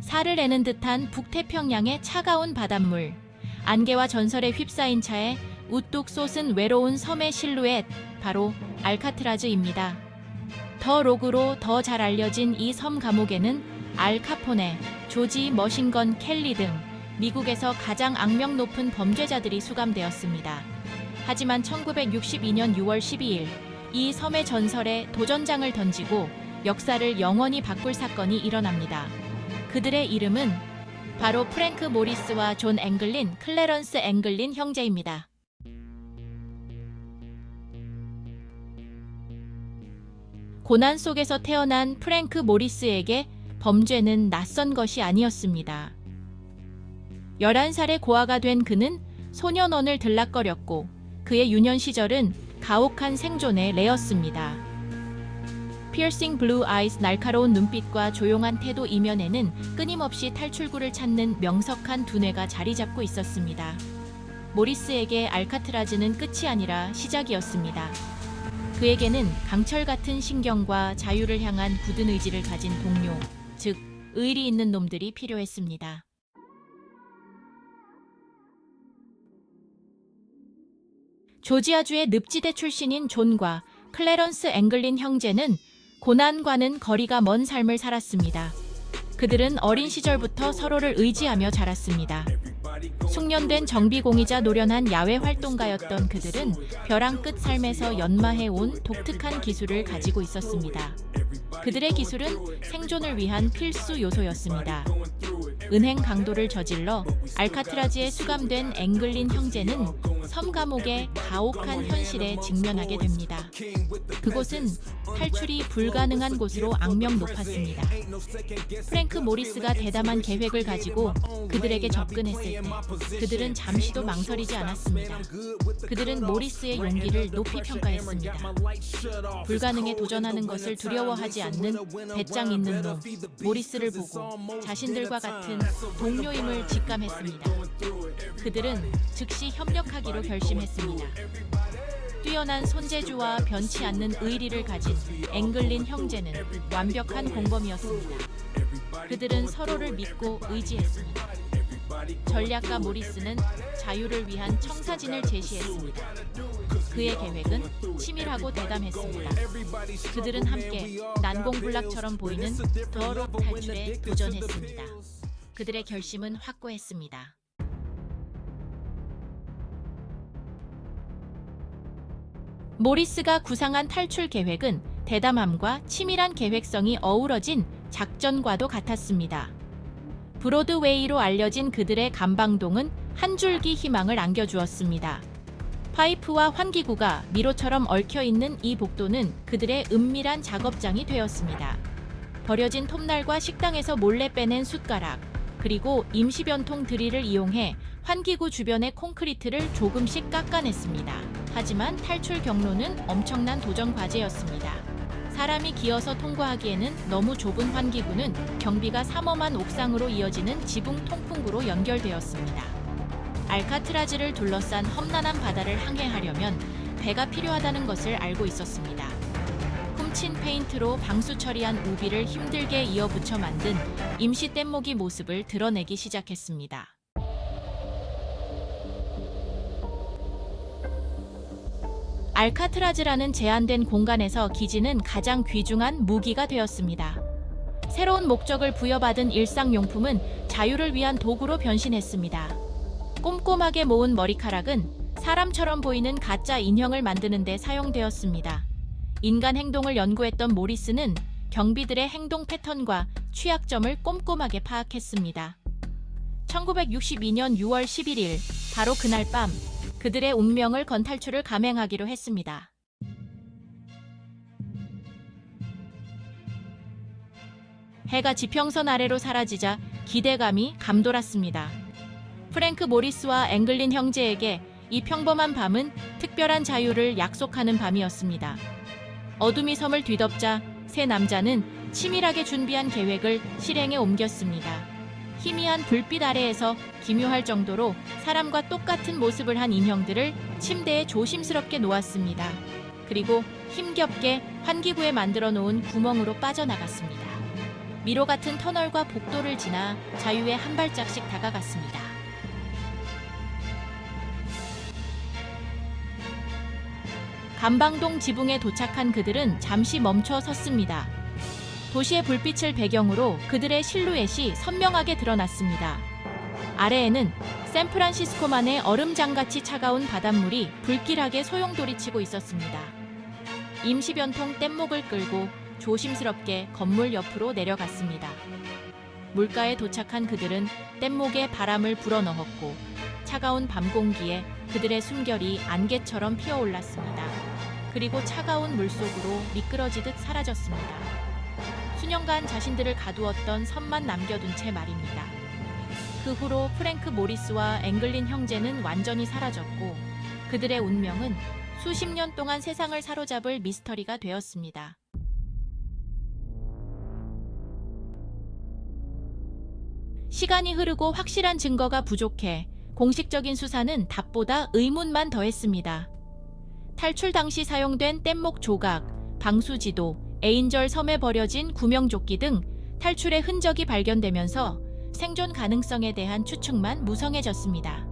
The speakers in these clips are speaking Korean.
살을 내는 듯한 북태평양의 차가운 바닷물, 안개와 전설에 휩싸인 차에 우뚝 솟은 외로운 섬의 실루엣, 바로 알카트라즈입니다. 더 로그로 더 잘 알려진 이 섬 감옥에는 알 카포네, 조지 머신건 켈리 등 미국에서 가장 악명 높은 범죄자들이 수감되었습니다. 하지만 1962년 6월 12일 이 섬의 전설에 도전장을 던지고 역사를 영원히 바꿀 사건이 일어납니다. 그들의 이름은 바로 프랭크 모리스와 존 앵글린, 클래런스 앵글린 형제입니다. 고난 속에서 태어난 프랭크 모리스에게 범죄는 낯선 것이 아니었습니다. 11살의 고아가 된 그는 소년원을 들락거렸고 그의 유년 시절은 가혹한 생존의 레였습니다. 피어싱 블루 아이스 날카로운 눈빛과 조용한 태도 이면에는 끊임없이 탈출구를 찾는 명석한 두뇌가 자리 잡고 있었습니다. 모리스에게 알카트라즈는 끝이 아니라 시작이었습니다. 그에게는 강철 같은 신경과 자유를 향한 굳은 의지를 가진 동료, 즉 의리 있는 놈들이 필요했습니다. 조지아주의 늪지대 출신인 존과 클래런스 앵글린 형제는 고난과는 거리가 먼 삶을 살았습니다. 그들은 어린 시절부터 서로를 의지하며 자랐습니다. 숙련된 정비공이자 노련한 야외 활동가였던 그들은 벼랑 끝 삶에서 연마해온 독특한 기술을 가지고 있었습니다. 그들의 기술은 생존을 위한 필수 요소였습니다. 은행 강도를 저질러 알카트라즈에 수감된 앵글린 형제는 섬 감옥의 가혹한 현실에 직면하게 됩니다. 그곳은 탈출이 불가능한 곳으로 악명 높았습니다. 프랭크 모리스가 대담한 계획을 가지고 그들에게 접근했을 때 그들은 잠시도 망설이지 않았습니다. 그들은 모리스의 용기를 높이 평가했습니다. 불가능에 도전하는 것을 두려워하지 않는 배짱 있는 놈, 모리스를 보고 자신들과 같은 동료임을 직감했습니다. 그들은 즉시 협력하기로 결심했습니다. 뛰어난 손재주와 변치 않는 의리를 가진 앵글린 형제는 완벽한 공범이었습니다. 그들은 서로를 믿고 의지했습니다. 전략가 모리스는 자유를 위한 청사진을 제시했습니다. 그의 계획은 치밀하고 대담했습니다. 그들은 함께 난공불락처럼 보이는 더록 탈출에 도전했습니다. 그들의 결심은 확고했습니다. 모리스가 구상한 탈출 계획은 대담함과 치밀한 계획성이 어우러진 작전과도 같았습니다. 브로드웨이로 알려진 그들의 감방동은 한 줄기 희망을 안겨주었습니다. 파이프와 환기구가 미로처럼 얽혀있는 이 복도는 그들의 은밀한 작업장이 되었습니다. 버려진 톱날과 식당에서 몰래 빼낸 숟가락, 그리고 임시변통 드릴을 이용해 환기구 주변의 콘크리트를 조금씩 깎아냈습니다. 하지만 탈출 경로는 엄청난 도전 과제였습니다. 사람이 기어서 통과하기에는 너무 좁은 환기구는 경비가 삼엄한 옥상으로 이어지는 지붕 통풍구로 연결되었습니다. 알카트라즈를 둘러싼 험난한 바다를 항해하려면 배가 필요하다는 것을 알고 있었습니다. 훔친 페인트로 방수 처리한 우비를 힘들게 이어붙여 만든 임시 뗏목이 모습을 드러내기 시작했습니다. 알카트라즈라는 제한된 공간에서 기지는 가장 귀중한 무기가 되었습니다. 새로운 목적을 부여받은 일상용품은 자유를 위한 도구로 변신했습니다. 꼼꼼하게 모은 머리카락은 사람처럼 보이는 가짜 인형을 만드는 데 사용되었습니다. 인간 행동을 연구했던 모리스는 경비들의 행동 패턴과 취약점을 꼼꼼하게 파악했습니다. 1962년 6월 11일, 바로 그날 밤, 그들의 운명을 건 탈출을 감행하기로 했습니다. 해가 지평선 아래로 사라지자 기대감이 감돌았습니다. 프랭크 모리스와 앵글린 형제에게 이 평범한 밤은 특별한 자유를 약속하는 밤이었습니다. 어둠이 섬을 뒤덮자 세 남자는 치밀하게 준비한 계획을 실행에 옮겼습니다. 희미한 불빛 아래에서 기묘할 정도로 사람과 똑같은 모습을 한 인형들을 침대에 조심스럽게 놓았습니다. 그리고 힘겹게 환기구에 만들어 놓은 구멍으로 빠져나갔습니다. 미로 같은 터널과 복도를 지나 자유에 한 발짝씩 다가갔습니다. 감방동 지붕에 도착한 그들은 잠시 멈춰 섰습니다. 도시의 불빛을 배경으로 그들의 실루엣이 선명하게 드러났습니다. 아래에는 샌프란시스코만의 얼음장같이 차가운 바닷물이 불길하게 소용돌이치고 있었습니다. 임시변통 뗏목을 끌고 조심스럽게 건물 옆으로 내려갔습니다. 물가에 도착한 그들은 뗏목에 바람을 불어넣었고 차가운 밤 공기에 그들의 숨결이 안개처럼 피어올랐습니다. 그리고 차가운 물속으로 미끄러지듯 사라졌습니다. 수년간 자신들을 가두었던 섬만 남겨둔 채 말입니다. 그 후로 프랭크 모리스와 앵글린 형제는 완전히 사라졌고 그들의 운명은 수십 년 동안 세상을 사로잡을 미스터리가 되었습니다. 시간이 흐르고 확실한 증거가 부족해 공식적인 수사는 답보다 의문만 더했습니다. 탈출 당시 사용된 뗏목 조각, 방수지도, 에인절 섬에 버려진 구명조끼 등 탈출의 흔적이 발견되면서 생존 가능성에 대한 추측만 무성해졌습니다.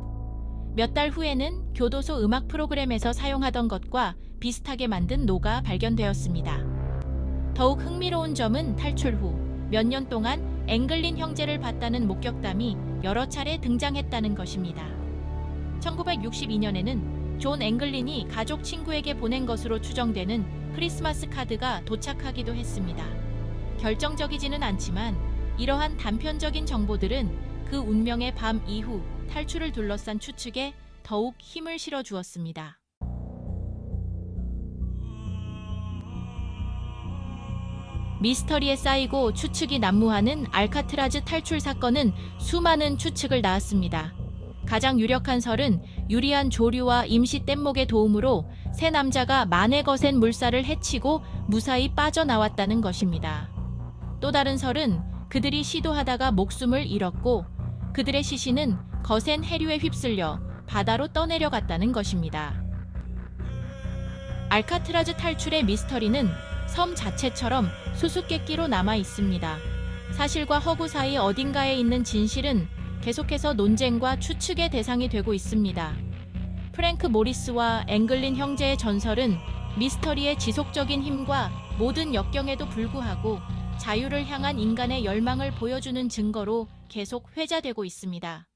몇 달 후에는 교도소 음악 프로그램에서 사용하던 것과 비슷하게 만든 노가 발견되었습니다. 더욱 흥미로운 점은 탈출 후 몇 년 동안 앵글린 형제를 봤다는 목격담이 여러 차례 등장했다는 것입니다. 1962년에는 존 앵글린이 가족 친구에게 보낸 것으로 추정되는 크리스마스 카드가 도착하기도 했습니다. 결정적이지는 않지만 이러한 단편적인 정보들은 그 운명의 밤 이후 탈출을 둘러싼 추측에 더욱 힘을 실어주었습니다. 미스터리에 쌓이고 추측이 난무하는 알카트라즈 탈출 사건은 수많은 추측을 낳았습니다. 가장 유력한 설은 유리한 조류와 임시 뗏목의 도움으로 세 남자가 만에 거센 물살을 헤치고 무사히 빠져나왔다는 것입니다. 또 다른 설은 그들이 시도하다가 목숨을 잃었고 그들의 시신은 거센 해류에 휩쓸려 바다로 떠내려갔다는 것입니다. 알카트라즈 탈출의 미스터리는 섬 자체처럼 수수께끼로 남아 있습니다. 사실과 허구 사이 어딘가에 있는 진실은 계속해서 논쟁과 추측의 대상이 되고 있습니다. 프랭크 모리스와 앵글린 형제의 전설은 미스터리의 지속적인 힘과 모든 역경에도 불구하고 자유를 향한 인간의 열망을 보여주는 증거로 계속 회자되고 있습니다.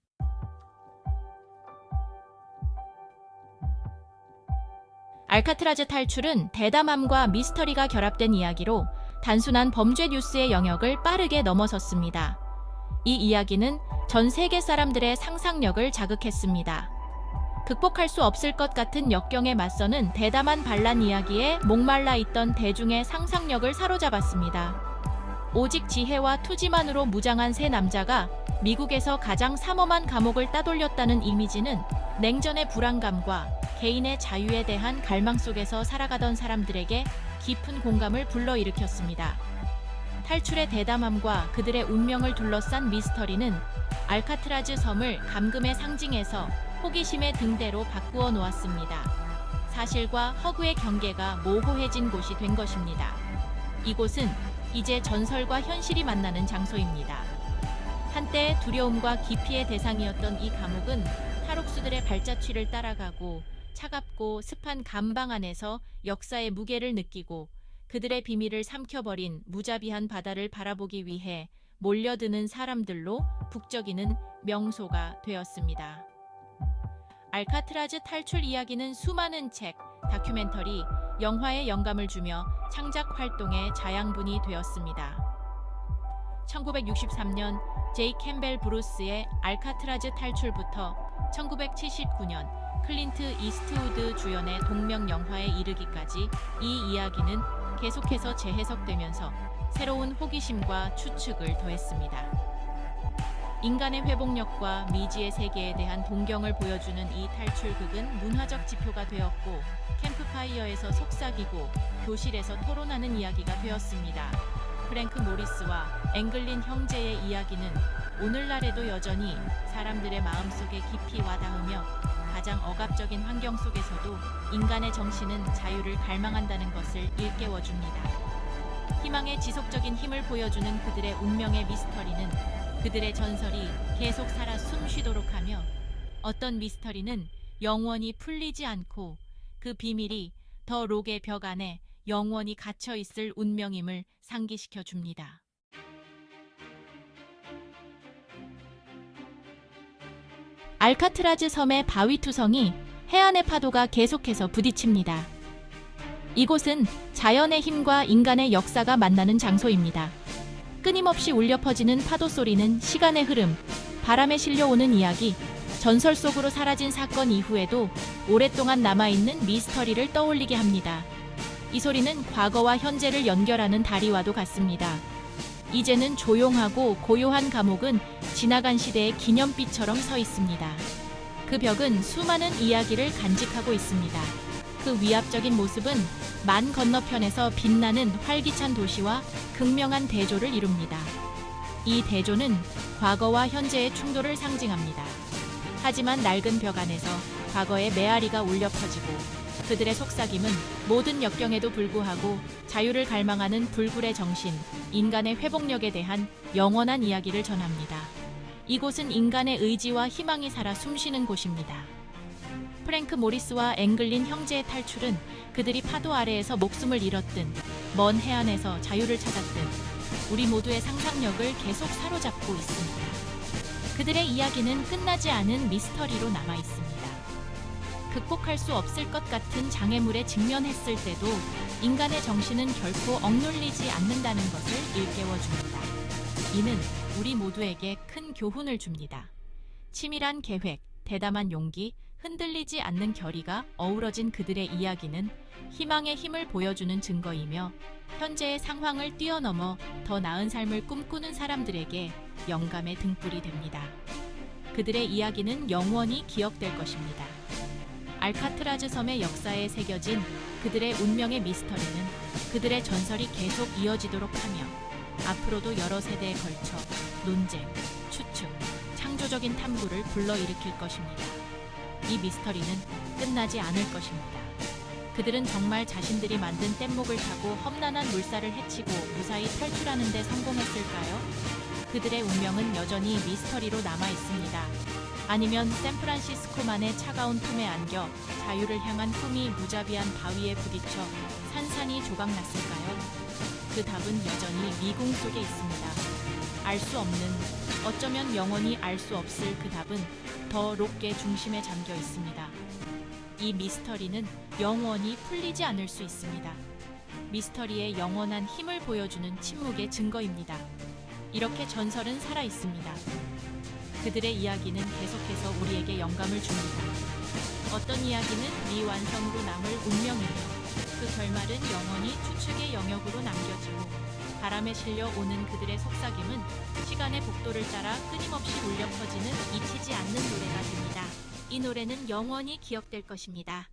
알카트라즈 탈출은 대담함과 미스터리가 결합된 이야기로 단순한 범죄 뉴스의 영역을 빠르게 넘어섰습니다. 이 이야기는 전 세계 사람들의 상상력을 자극했습니다. 극복할 수 없을 것 같은 역경에 맞서는 대담한 반란 이야기에 목말라 있던 대중의 상상력을 사로잡았습니다. 오직 지혜와 투지만으로 무장한 세 남자가 미국에서 가장 삼엄한 감옥을 따돌렸다는 이미지는 냉전의 불안감과 개인의 자유에 대한 갈망 속에서 살아가던 사람들에게 깊은 공감을 불러일으켰습니다. 탈출의 대담함과 그들의 운명을 둘러싼 미스터리는 알카트라즈 섬을 감금의 상징에서 호기심의 등대로 바꾸어 놓았습니다. 사실과 허구의 경계가 모호해진 곳이 된 것입니다. 이곳은 이제 전설과 현실이 만나는 장소입니다. 한때 두려움과 기피의 대상이었던 이 감옥은 탈옥수들의 발자취를 따라가고 차갑고 습한 감방 안에서 역사의 무게를 느끼고 그들의 비밀을 삼켜버린 무자비한 바다를 바라보기 위해 몰려드는 사람들로 북적이는 명소가 되었습니다. 알카트라즈 탈출 이야기는 수많은 책, 다큐멘터리, 영화에 영감을 주며 창작 활동의 자양분이 되었습니다. 1963년 제이 캠벨 브루스의 알카트라즈 탈출부터 1979년 클린트 이스트우드 주연의 동명 영화에 이르기까지 이 이야기는 계속해서 재해석되면서 새로운 호기심과 추측을 더했습니다. 인간의 회복력과 미지의 세계에 대한 동경을 보여주는 이 탈출극은 문화적 지표가 되었고 캠프파이어에서 속삭이고 교실에서 토론하는 이야기가 되었습니다. 프랭크 모리스와 앵글린 형제의 이야기는 오늘날에도 여전히 사람들의 마음속에 깊이 와닿으며 가장 억압적인 환경 속에서도 인간의 정신은 자유를 갈망한다는 것을 일깨워줍니다. 희망의 지속적인 힘을 보여주는 그들의 운명의 미스터리는 그들의 전설이 계속 살아 숨쉬도록 하며 어떤 미스터리는 영원히 풀리지 않고 그 비밀이 더 록의 벽 안에 영원히 갇혀 있을 운명임을 상기시켜 줍니다. 알카트라즈 섬의 바위 투성이 해안의 파도가 계속해서 부딪힙니다. 이곳은 자연의 힘과 인간의 역사가 만나는 장소입니다. 끊임없이 울려 퍼지는 파도 소리는 시간의 흐름, 바람에 실려오는 이야기, 전설 속으로 사라진 사건 이후에도 오랫동안 남아있는 미스터리를 떠올리게 합니다. 이 소리는 과거와 현재를 연결하는 다리와도 같습니다. 이제는 조용하고 고요한 감옥은 지나간 시대의 기념비처럼 서 있습니다. 그 벽은 수많은 이야기를 간직하고 있습니다. 그 위압적인 모습은 만 건너편에서 빛나는 활기찬 도시와 극명한 대조를 이룹니다. 이 대조는 과거와 현재의 충돌을 상징합니다. 하지만 낡은 벽 안에서 과거의 메아리가 울려 퍼지고 그들의 속삭임은 모든 역경에도 불구하고 자유를 갈망하는 불굴의 정신, 인간의 회복력에 대한 영원한 이야기를 전합니다. 이곳은 인간의 의지와 희망이 살아 숨쉬는 곳입니다. 프랭크 모리스와 앵글린 형제의 탈출은 그들이 파도 아래에서 목숨을 잃었든 먼 해안에서 자유를 찾았든 우리 모두의 상상력을 계속 사로잡고 있습니다. 그들의 이야기는 끝나지 않은 미스터리로 남아 있습니다. 극복할 수 없을 것 같은 장애물에 직면했을 때도 인간의 정신은 결코 억눌리지 않는다는 것을 일깨워줍니다. 이는 우리 모두에게 큰 교훈을 줍니다. 치밀한 계획, 대담한 용기, 흔들리지 않는 결의가 어우러진 그들의 이야기는 희망의 힘을 보여주는 증거이며 현재의 상황을 뛰어넘어 더 나은 삶을 꿈꾸는 사람들에게 영감의 등불이 됩니다. 그들의 이야기는 영원히 기억될 것입니다. 알카트라즈 섬의 역사에 새겨진 그들의 운명의 미스터리는 그들의 전설이 계속 이어지도록 하며 앞으로도 여러 세대에 걸쳐 논쟁, 추측, 창조적인 탐구를 불러일으킬 것입니다. 이 미스터리는 끝나지 않을 것입니다. 그들은 정말 자신들이 만든 뗏목을 타고 험난한 물살을 헤치고 무사히 탈출하는 데 성공했을까요? 그들의 운명은 여전히 미스터리로 남아 있습니다. 아니면 샌프란시스코만의 차가운 품에 안겨 자유를 향한 꿈이 무자비한 바위에 부딪혀 산산이 조각났을까요? 그 답은 여전히 미궁 속에 있습니다. 알 수 없는, 어쩌면 영원히 알 수 없을 그 답은 더 록의 중심에 잠겨 있습니다. 이 미스터리는 영원히 풀리지 않을 수 있습니다. 미스터리의 영원한 힘을 보여주는 침묵의 증거입니다. 이렇게 전설은 살아 있습니다. 그들의 이야기는 계속해서 우리에게 영감을 줍니다. 어떤 이야기는 미완성으로 남을 운명이며 그 결말은 영원히 추측의 영역으로 남겨지고 바람에 실려 오는 그들의 속삭임은 시간의 복도를 따라 끊임없이 울려 퍼지는 잊히지 않는 노래가 됩니다. 이 노래는 영원히 기억될 것입니다.